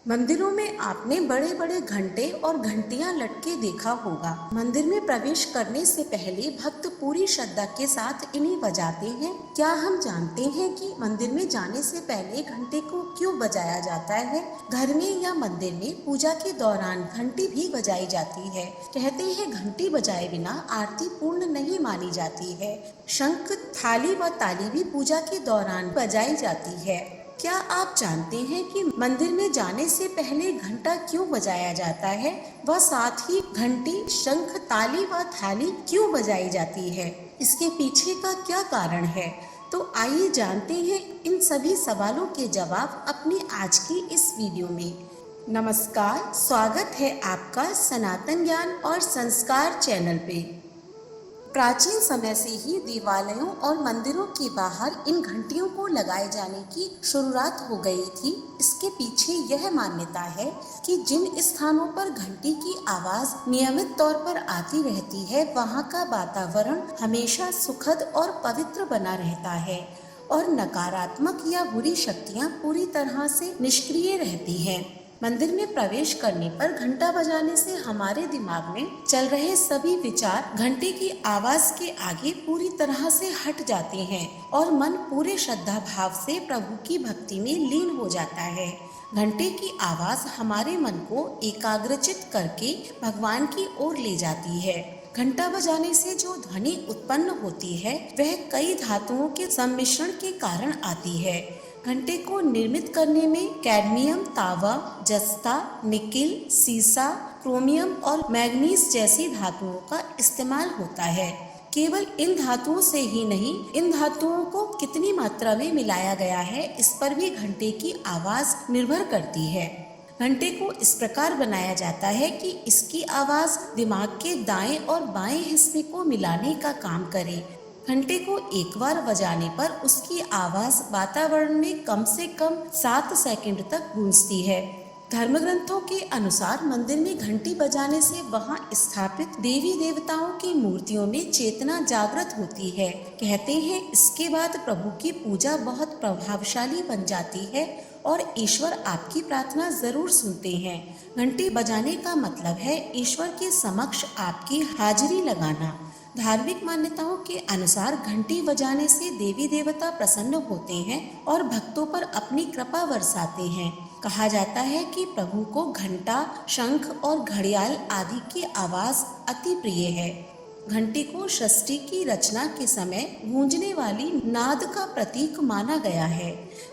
मंदिरों में आपने बड़े बड़े घंटे और घंटियां लटके देखा होगा। मंदिर में प्रवेश करने से पहले भक्त पूरी श्रद्धा के साथ इन्हें बजाते हैं। क्या हम जानते हैं कि मंदिर में जाने से पहले घंटे को क्यों बजाया जाता है? घर में या मंदिर में पूजा के दौरान घंटी भी बजाई जाती है। कहते हैं घंटी बजाए बिना आरती पूर्ण नहीं मानी जाती है। शंख, थाली व ताली भी पूजा के दौरान बजाई जाती है। क्या आप जानते हैं कि मंदिर में जाने से पहले घंटा क्यों बजाया जाता है व साथ ही घंटी, शंख, ताली व थाली क्यों बजाई जाती है? इसके पीछे का क्या कारण है? तो आइए जानते हैं इन सभी सवालों के जवाब अपनी आज की इस वीडियो में। नमस्कार, स्वागत है आपका सनातन ज्ञान और संस्कार चैनल पे। प्राचीन समय से ही देवालयों और मंदिरों के बाहर इन घंटियों को लगाए जाने की शुरुआत हो गई थी। इसके पीछे यह मान्यता है कि जिन स्थानों पर घंटी की आवाज नियमित तौर पर आती रहती है, वहाँ का वातावरण हमेशा सुखद और पवित्र बना रहता है और नकारात्मक या बुरी शक्तियाँ पूरी तरह से निष्क्रिय रहती हैं। मंदिर में प्रवेश करने पर घंटा बजाने से हमारे दिमाग में चल रहे सभी विचार घंटे की आवाज के आगे पूरी तरह से हट जाते हैं और मन पूरे श्रद्धा भाव से प्रभु की भक्ति में लीन हो जाता है। घंटे की आवाज हमारे मन को एकाग्रचित करके भगवान की ओर ले जाती है। घंटा बजाने से जो ध्वनि उत्पन्न होती है वह कई धातुओं के सम्मिश्रण के कारण आती है। घंटे को निर्मित करने में कैडमियम, तांबा, जस्ता, निकिल, सीसा, क्रोमियम और मैग्नीज जैसी धातुओं का इस्तेमाल होता है। केवल इन धातुओं से ही नहीं, इन धातुओं को कितनी मात्रा में मिलाया गया है इस पर भी घंटे की आवाज निर्भर करती है। घंटे को इस प्रकार बनाया जाता है कि इसकी आवाज दिमाग के दाएं और बाएं हिस्से को मिलाने का काम करे। घंटे को एक बार बजाने पर उसकी आवाज वातावरण में कम से कम 7 सेकंड तक गूंजती है। धर्म ग्रंथों के अनुसार मंदिर में घंटी बजाने से वहां स्थापित देवी देवताओं की मूर्तियों में चेतना जागृत होती है। कहते हैं इसके बाद प्रभु की पूजा बहुत प्रभावशाली बन जाती है और ईश्वर आपकी प्रार्थना जरूर सुनते हैं। घंटी बजाने का मतलब है ईश्वर के समक्ष आपकी हाजिरी लगाना। धार्मिक मान्यताओं के अनुसार घंटी बजाने से देवी देवता प्रसन्न होते हैं और भक्तों पर अपनी कृपा बरसाते हैं। कहा जाता है कि प्रभु को घंटा, शंख और घड़ियाल आदि की आवाज अति प्रिय है। घंटी को सृष्टि की रचना के समय गूंजने वाली नाद का प्रतीक माना गया है।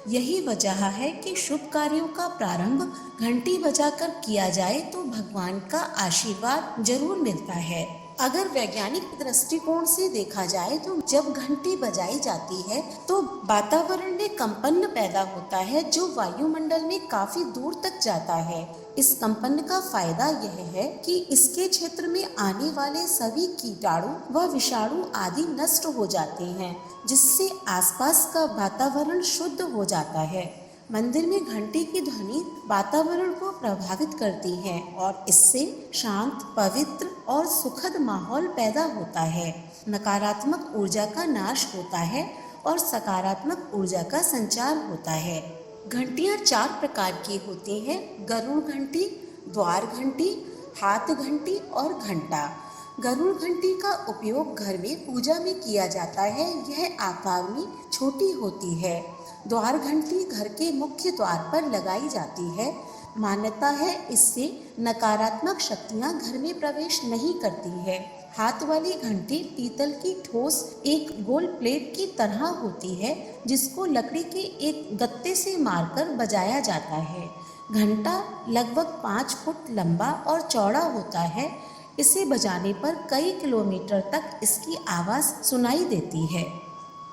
यही वजह है कि शुभ कार्यों का प्रारंभ घंटी बजाकर किया जाए तो भगवान का आशीर्वाद जरूर मिलता है। अगर वैज्ञानिक दृष्टिकोण से देखा जाए तो जब घंटी बजाई जाती है तो वातावरण में कंपन पैदा होता है जो वायुमंडल में काफी दूर तक जाता है। इस कंपन का फायदा यह है कि इसके क्षेत्र में आने वाले सभी कीटाणु व विषाणु आदि नष्ट हो जाते हैं, जिससे आसपास का वातावरण शुद्ध हो जाता है। मंदिर में घंटी की ध्वनि वातावरण को प्रभावित करती है और इससे शांत, पवित्र और सुखद माहौल पैदा होता है। नकारात्मक ऊर्जा का नाश होता है और सकारात्मक ऊर्जा का संचार होता है। घंटियाँ 4 प्रकार की होती हैं: गरुड़ घंटी, द्वार घंटी, हाथ घंटी और घंटा। गरुड़ घंटी का उपयोग घर में पूजा में किया जाता है। यह आकार में छोटी होती है। द्वार घंटी घर के मुख्य द्वार पर लगाई जाती है। मान्यता है इससे नकारात्मक शक्तियां घर में प्रवेश नहीं करती है। हाथ वाली घंटी पीतल की ठोस एक गोल प्लेट की तरह होती है, जिसको लकड़ी के एक गत्ते से मारकर बजाया जाता है। घंटा लगभग 5 फुट लंबा और चौड़ा होता है। इसे बजाने पर कई किलोमीटर तक इसकी आवाज सुनाई देती है।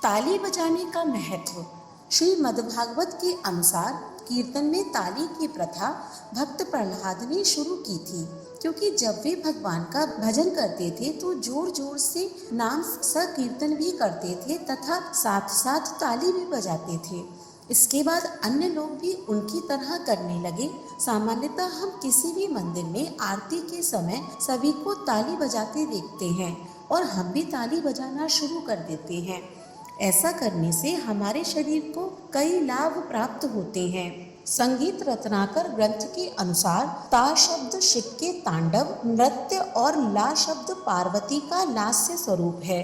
ताली बजाने का महत्व। श्रीमद्भागवत के अनुसार कीर्तन में ताली की प्रथा भक्त प्रहलाद ने शुरू की थी, क्योंकि जब वे भगवान का भजन करते थे तो जोर जोर से नाम संकीर्तन भी करते थे तथा साथ साथ ताली भी बजाते थे। इसके बाद अन्य लोग भी उनकी तरह करने लगे। सामान्यतः हम किसी भी मंदिर में आरती के समय सभी को ताली बजाते देखते हैं और हम भी ताली बजाना शुरू कर देते हैं। ऐसा करने से हमारे शरीर को कई लाभ प्राप्त होते हैं। संगीत रत्नाकर ग्रंथ के अनुसार ता शब्द शिव के तांडव नृत्य और ला शब्द पार्वती का लास्य स्वरूप है।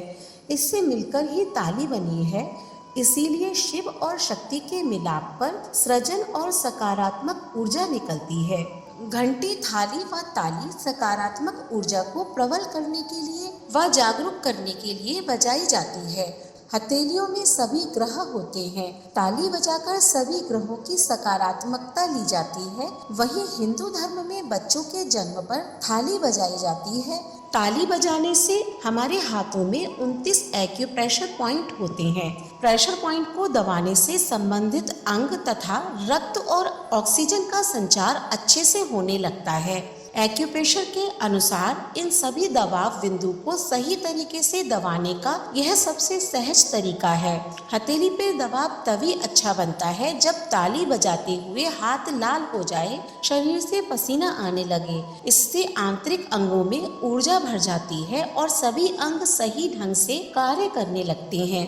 इससे मिलकर ही ताली बनी है। इसीलिए शिव और शक्ति के मिलाप पर सृजन और सकारात्मक ऊर्जा निकलती है। घंटी, थाली व ताली सकारात्मक ऊर्जा को प्रबल करने के लिए व जागरूक करने के लिए बजाई जाती है। हथेलियों में सभी ग्रह होते हैं। ताली बजाकर सभी ग्रहों की सकारात्मकता ली जाती है। वहीं हिंदू धर्म में बच्चों के जन्म पर थाली बजाई जाती है। ताली बजाने से हमारे हाथों में 29 एक्यूप्रेशर पॉइंट होते हैं। प्रेशर पॉइंट को दबाने से संबंधित अंग तथा रक्त और ऑक्सीजन का संचार अच्छे से होने लगता है। एक्यूप्रेशर के अनुसार इन सभी दबाव बिंदु को सही तरीके से दबाने का यह सबसे सहज तरीका है। हथेली पे दबाव तभी अच्छा बनता है जब ताली बजाते हुए हाथ लाल हो जाए, शरीर से पसीना आने लगे। इससे आंतरिक अंगों में ऊर्जा भर जाती है और सभी अंग सही ढंग से कार्य करने लगते हैं।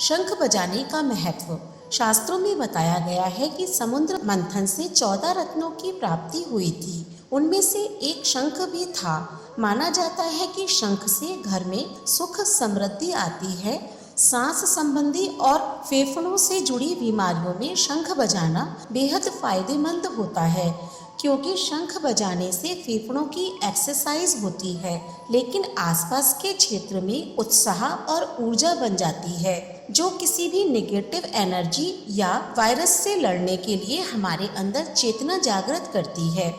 शंख बजाने का महत्व। शास्त्रों में बताया गया है कि समुद्र मंथन से 14 रत्नों की प्राप्ति हुई थी। उनमें से एक शंख भी था। माना जाता है कि शंख से घर में सुख समृद्धि आती है। सांस संबंधी और फेफड़ों से जुड़ी बीमारियों में शंख बजाना बेहद फायदेमंद होता है, क्योंकि शंख बजाने से फेफड़ों की एक्सरसाइज होती है, लेकिन आसपास के क्षेत्र में उत्साह और ऊर्जा बन जाती है, जो किसी भी नेगेटिव एनर्जी या वायरस से लड़ने के लिए हमारे अंदर चेतना जागृत करती है।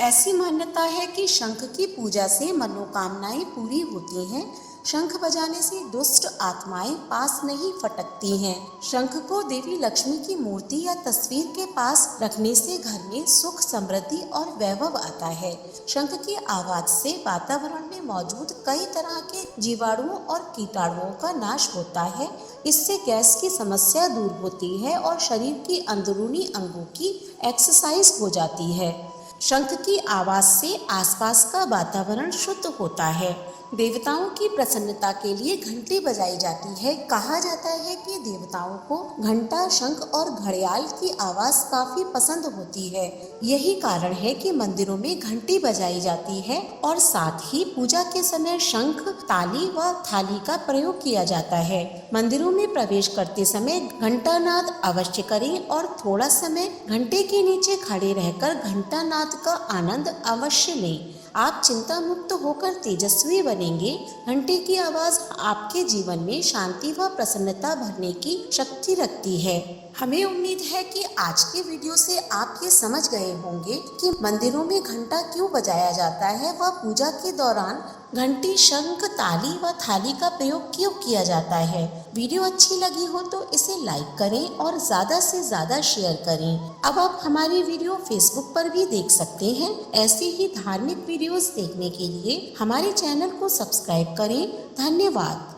ऐसी मान्यता है कि शंख की पूजा से मनोकामनाएं पूरी होती हैं। शंख बजाने से दुष्ट आत्माएं पास नहीं फटकती हैं। शंख को देवी लक्ष्मी की मूर्ति या तस्वीर के पास रखने से घर में सुख, समृद्धि और वैभव आता है। शंख की आवाज से वातावरण में मौजूद कई तरह के जीवाणुओं और कीटाणुओं का नाश होता है। इससे गैस की समस्या दूर होती है और शरीर की अंदरूनी अंगों की एक्सरसाइज हो जाती है। शंख की आवाज से आसपास का वातावरण शुद्ध होता है। देवताओं की प्रसन्नता के लिए घंटी बजाई जाती है। कहा जाता है कि देवताओं को घंटा, शंख और घड़ियाल की आवाज काफी पसंद होती है। यही कारण है कि मंदिरों में घंटी बजाई जाती है और साथ ही पूजा के समय शंख, ताली व थाली का प्रयोग किया जाता है। मंदिरों में प्रवेश करते समय घंटानाद अवश्य करें और थोड़ा समय घंटे के नीचे खड़े रहकर घंटानाद का आनंद अवश्य लें। आप चिंता मुक्त होकर तेजस्वी बनेंगे। घंटे की आवाज आपके जीवन में शांति व प्रसन्नता भरने की शक्ति रखती है। हमें उम्मीद है कि आज के वीडियो से आप ये समझ गए होंगे कि मंदिरों में घंटा क्यों बजाया जाता है व पूजा के दौरान घंटी, शंख, ताली व थाली का प्रयोग क्यों किया जाता है। वीडियो अच्छी लगी हो तो इसे लाइक करें और ज़्यादा से ज़्यादा शेयर करें। अब आप हमारी वीडियो फेसबुक पर भी देख सकते हैं। ऐसे ही धार्मिक वीडियोस देखने के लिए हमारे चैनल को सब्सक्राइब करें। धन्यवाद।